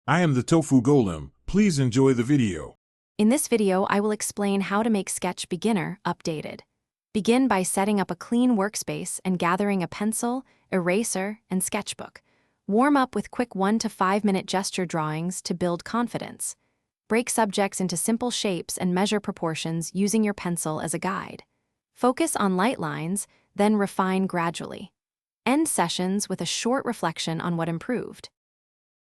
I am the Tofu Golem. Please enjoy the video. In this video, I will explain how to make Sketch Beginner updated. Begin by setting up a clean workspace and gathering a pencil, eraser, and sketchbook. Warm up with quick 1 to 5 minute gesture drawings to build confidence. Break subjects into simple shapes and measure proportions using your pencil as a guide. Focus on light lines, then refine gradually. End sessions with a short reflection on what improved.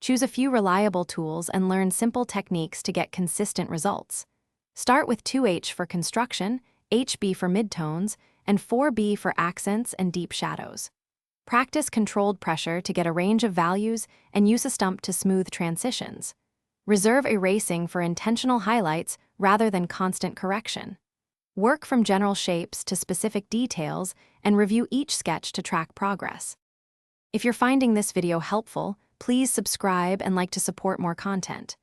Choose a few reliable tools and learn simple techniques to get consistent results. Start with 2H for construction, HB for midtones, and 4B for accents and deep shadows. Practice controlled pressure to get a range of values and use a stump to smooth transitions. Reserve erasing for intentional highlights rather than constant correction. Work from general shapes to specific details and review each sketch to track progress. If you're finding this video helpful, please subscribe and like to support more content.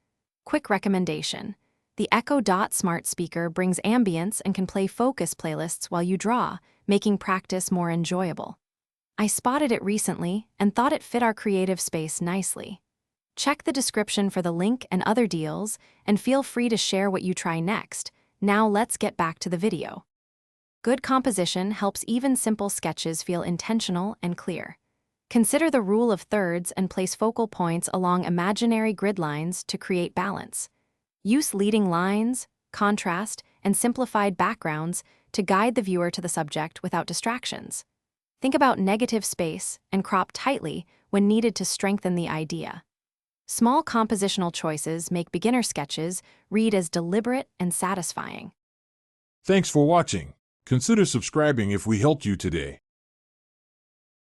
Quick recommendation: the Echo Dot smart speaker brings ambience and can play focus playlists while you draw, making practice more enjoyable. I spotted it recently and thought it fit our creative space nicely. Check the description for the link and other deals, and feel free to share what you try next. Now let's get back to the video. Good composition helps even simple sketches feel intentional and clear. Consider the rule of thirds and place focal points along imaginary grid lines to create balance. Use leading lines, contrast, and simplified backgrounds to guide the viewer to the subject without distractions. Think about negative space and crop tightly when needed to strengthen the idea. Small compositional choices make beginner sketches read as deliberate and satisfying. Thanks for watching. Consider subscribing if we helped you today.